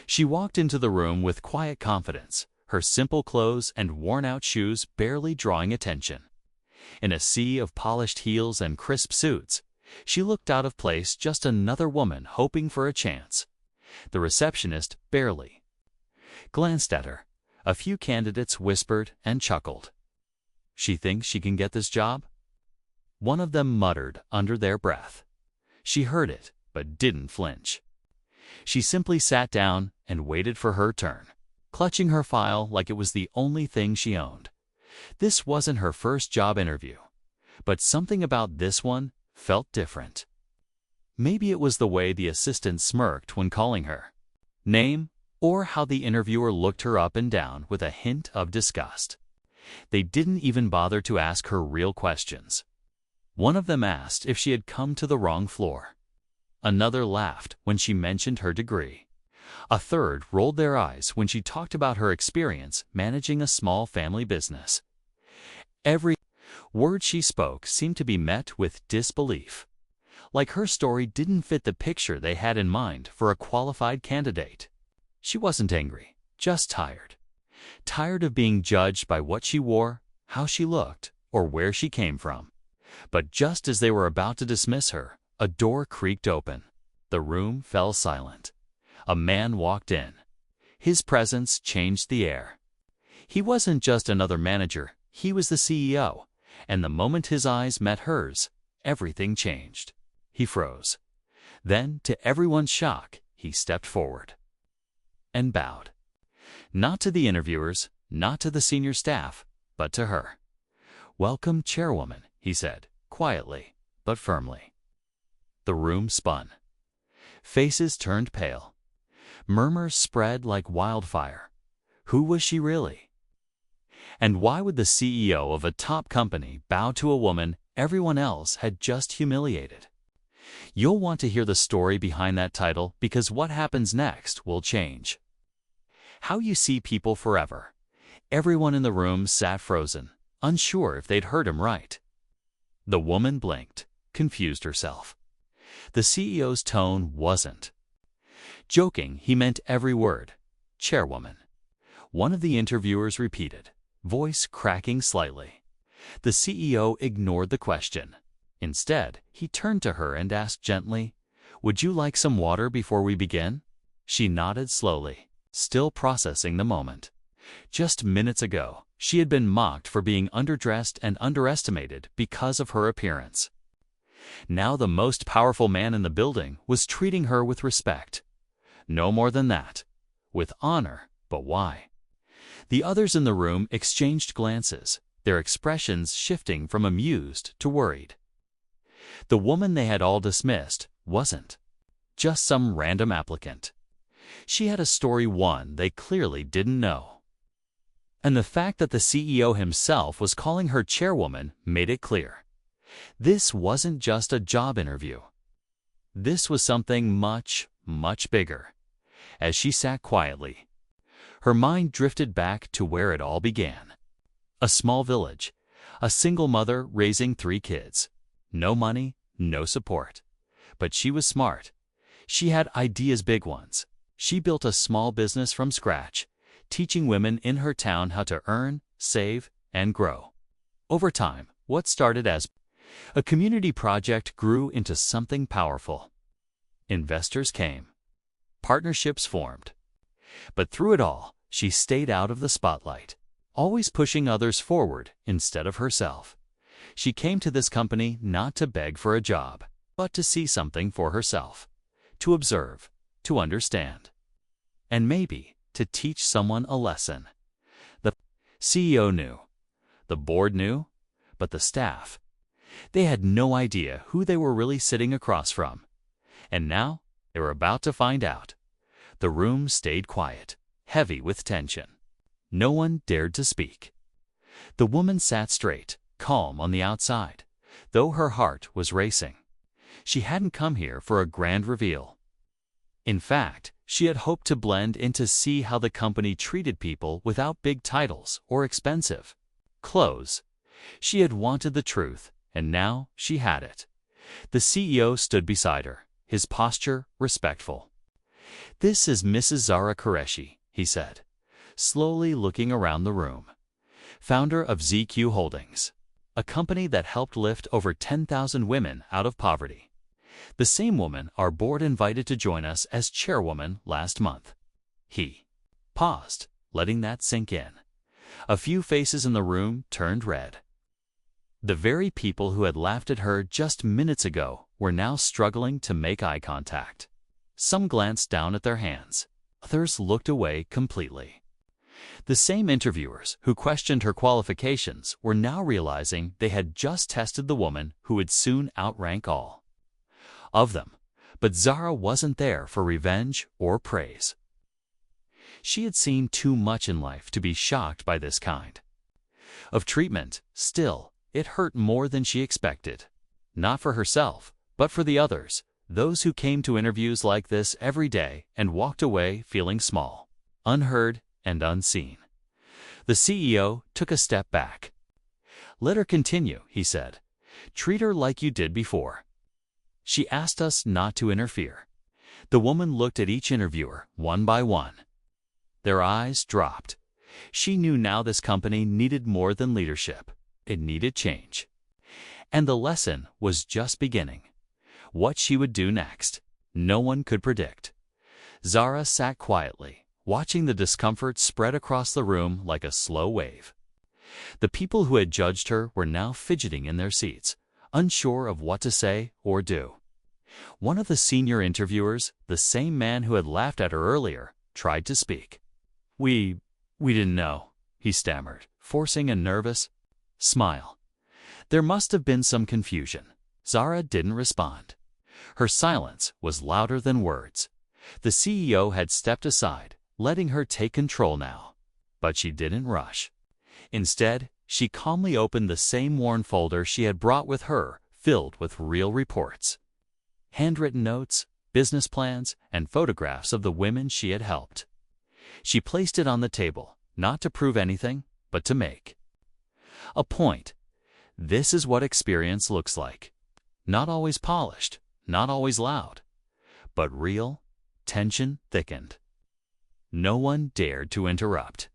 She walked into the room with quiet confidence, her simple clothes and worn-out shoes barely drawing attention. In a sea of polished heels and crisp suits, she looked out of place, just another woman hoping for a chance. The receptionist barely glanced at her. A few candidates whispered and chuckled. "She thinks she can get this job?" One of them muttered under their breath. She heard it, but didn't flinch. She simply sat down and waited for her turn, clutching her file like it was the only thing she owned. This wasn't her first job interview, but something about this one felt different. Maybe it was the way the assistant smirked when calling her name, or how the interviewer looked her up and down with a hint of disgust. They didn't even bother to ask her real questions. One of them asked if she had come to the wrong floor. Another laughed when she mentioned her degree. A third rolled their eyes when she talked about her experience managing a small family business. Every word she spoke seemed to be met with disbelief, like her story didn't fit the picture they had in mind for a qualified candidate. She wasn't angry, just tired. Tired of being judged by what she wore, how she looked, or where she came from. But just as they were about to dismiss her, a door creaked open. The room fell silent. A man walked in. His presence changed the air. He wasn't just another manager, he was the CEO, and the moment his eyes met hers, everything changed. He froze. Then, to everyone's shock, he stepped forward and bowed. Not to the interviewers, not to the senior staff, but to her. "Welcome, Chairwoman," he said, quietly but firmly. The room spun. Faces turned pale. Murmurs spread like wildfire. Who was she really? And why would the CEO of a top company bow to a woman everyone else had just humiliated? You'll want to hear the story behind that title, because what happens next will change how you see people forever. Everyone in the room sat frozen, unsure if they'd heard him right. The woman blinked, confused herself. The CEO's tone wasn't joking, he meant every word. "Chairwoman." One of the interviewers repeated, voice cracking slightly. The CEO ignored the question. Instead, he turned to her and asked gently, "Would you like some water before we begin?" She nodded slowly, still processing the moment. Just minutes ago, she had been mocked for being underdressed and underestimated because of her appearance. Now the most powerful man in the building was treating her with respect. No more than that. With honor, but why? The others in the room exchanged glances, their expressions shifting from amused to worried. The woman they had all dismissed wasn't just some random applicant. She had a story, one they clearly didn't know. And the fact that the CEO himself was calling her chairwoman made it clear. This wasn't just a job interview. This was something much, much bigger. As she sat quietly, her mind drifted back to where it all began. A small village, a single mother raising 3 kids. No money, no support. But she was smart. She had ideas, big ones. She built a small business from scratch, teaching women in her town how to earn, save, and grow. Over time, what started as a community project grew into something powerful. Investors came. Partnerships formed. But through it all, she stayed out of the spotlight, always pushing others forward instead of herself. She came to this company not to beg for a job, but to see something for herself, to observe, to understand, and maybe to teach someone a lesson. The CEO knew, the board knew, but the staff, they had no idea who they were really sitting across from. And now they were about to find out. The room stayed quiet, heavy with tension. No one dared to speak. The woman sat straight, calm on the outside, though her heart was racing. She hadn't come here for a grand reveal. In fact, she had hoped to blend in to see how the company treated people without big titles or expensive clothes. She had wanted the truth, and now she had it. The CEO stood beside her, his posture respectful. "This is Mrs. Zara Qureshi," he said, slowly looking around the room. "Founder of ZQ Holdings, a company that helped lift over 10,000 women out of poverty. The same woman our board invited to join us as chairwoman last month." He paused, letting that sink in. A few faces in the room turned red. The very people who had laughed at her just minutes ago were now struggling to make eye contact. Some glanced down at their hands. Others looked away completely. The same interviewers who questioned her qualifications were now realizing they had just tested the woman who would soon outrank all of them. But Zara wasn't there for revenge or praise. She had seen too much in life to be shocked by this kind of treatment. Still, it hurt more than she expected. Not for herself, but for the others, those who came to interviews like this every day and walked away feeling small, unheard, and unseen. The CEO took a step back. "Let her continue," he said. "Treat her like you did before. She asked us not to interfere." The woman looked at each interviewer one by one. Their eyes dropped. She knew now this company needed more than leadership. It needed change. And the lesson was just beginning. What she would do next, no one could predict. Zara sat quietly, watching the discomfort spread across the room like a slow wave. The people who had judged her were now fidgeting in their seats, unsure of what to say or do. One of the senior interviewers, the same man who had laughed at her earlier, tried to speak. We didn't know," he stammered, forcing a nervous smile. There must have been some confusion. Zara didn't respond. Her silence was louder than words. The CEO had stepped aside, letting her take control now. But she didn't rush. Instead, she calmly opened the same worn folder she had brought with her, filled with real reports. Handwritten notes, business plans, and photographs of the women she had helped. She placed it on the table, not to prove anything, but to make a point. This is what experience looks like. Not always polished, not always loud, but real. Tension thickened. No one dared to interrupt.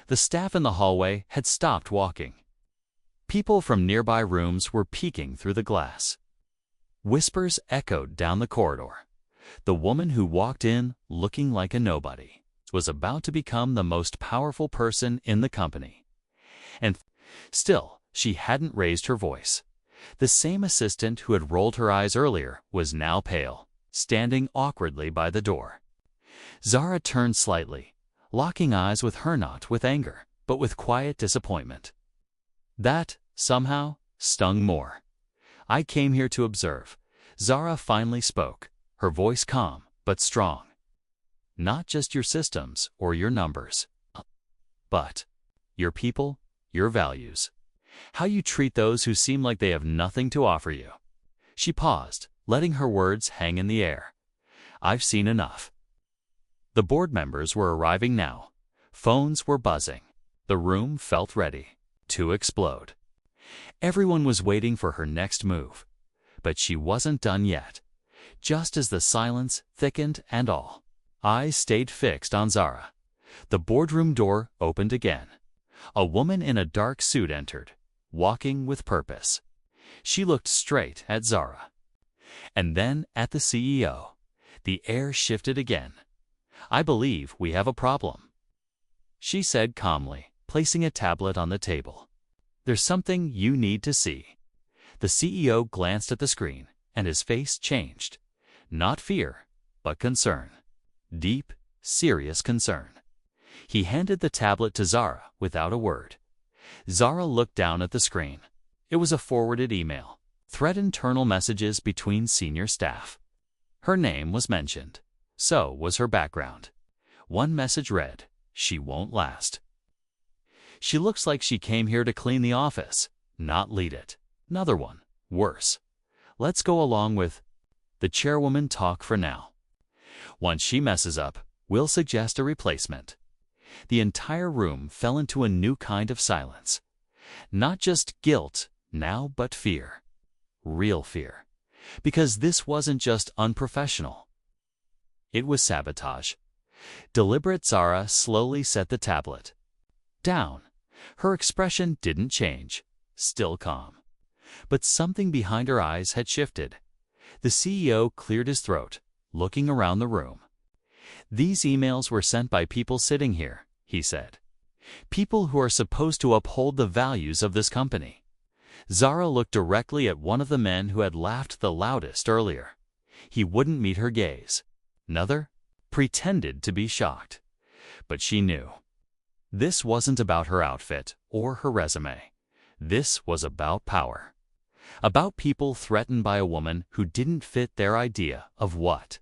The staff in the hallway had stopped walking. People from nearby rooms were peeking through the glass. Whispers echoed down the corridor. The woman who walked in, looking like a nobody, was about to become the most powerful person in the company. And still, she hadn't raised her voice. The same assistant who had rolled her eyes earlier was now pale, standing awkwardly by the door. Zara turned slightly, locking eyes with her, not with anger, but with quiet disappointment. That, somehow, stung more. "I came here to observe." Zara finally spoke, her voice calm but strong. "Not just your systems or your numbers, but your people, your values. How you treat those who seem like they have nothing to offer you." She paused, letting her words hang in the air. "I've seen enough." The board members were arriving now. Phones were buzzing. The room felt ready to explode. Everyone was waiting for her next move. But she wasn't done yet. Just as the silence thickened and all eyes stayed fixed on Zara, the boardroom door opened again. A woman in a dark suit entered, walking with purpose. She looked straight at Zara, and then at the CEO. The air shifted again. "I believe we have a problem," she said calmly, placing a tablet on the table. "There's something you need to see." The CEO glanced at the screen, and his face changed. Not fear, but concern. Deep, serious concern. He handed the tablet to Zara without a word. Zara looked down at the screen. It was a forwarded email. Thread internal messages between senior staff. Her name was mentioned. So was her background. One message read, "She won't last." "She looks like she came here to clean the office, not lead it." Another one, worse. "Let's go along with the chairwoman talk for now. Once she messes up, we'll suggest a replacement." The entire room fell into a new kind of silence. Not just guilt now, but fear. Real fear. Because this wasn't just unprofessional. It was sabotage. Deliberate. Zara slowly set the tablet down. Her expression didn't change, still calm. But something behind her eyes had shifted. The CEO cleared his throat, looking around the room. "These emails were sent by people sitting here," he said. "People who are supposed to uphold the values of this company." Zara looked directly at one of the men who had laughed the loudest earlier. He wouldn't meet her gaze. Another pretended to be shocked. But she knew. This wasn't about her outfit or her resume. This was about power. About people threatened by a woman who didn't fit their idea of what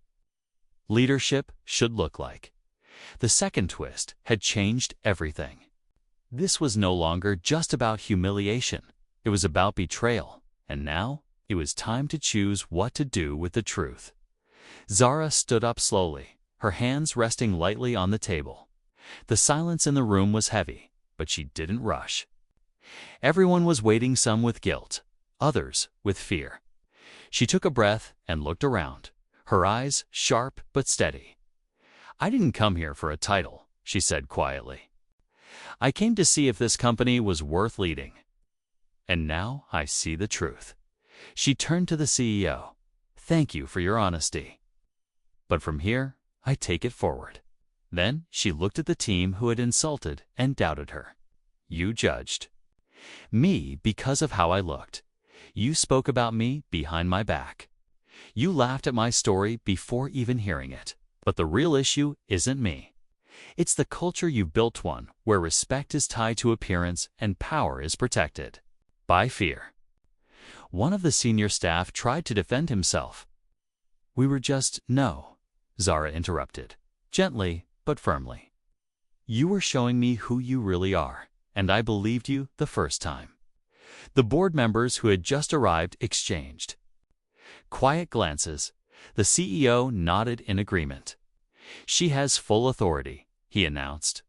leadership should look like. The second twist had changed everything. This was no longer just about humiliation. It was about betrayal. And now it was time to choose what to do with the truth. Zara stood up slowly, her hands resting lightly on the table. The silence in the room was heavy, but she didn't rush. Everyone was waiting, some with guilt, others with fear. She took a breath and looked around, her eyes sharp but steady. "I didn't come here for a title," she said quietly. "I came to see if this company was worth leading. And now I see the truth." She turned to the CEO. "Thank you for your honesty. But from here, I take it forward." Then she looked at the team who had insulted and doubted her. "You judged me because of how I looked. You spoke about me behind my back. You laughed at my story before even hearing it. But the real issue isn't me. It's the culture you've built, one where respect is tied to appearance and power is protected by fear." One of the senior staff tried to defend himself. "We were just..." "No," Zara interrupted, gently but firmly. "You were showing me who you really are, and I believed you the first time." The board members who had just arrived exchanged quiet glances. The CEO nodded in agreement. "She has full authority," he announced,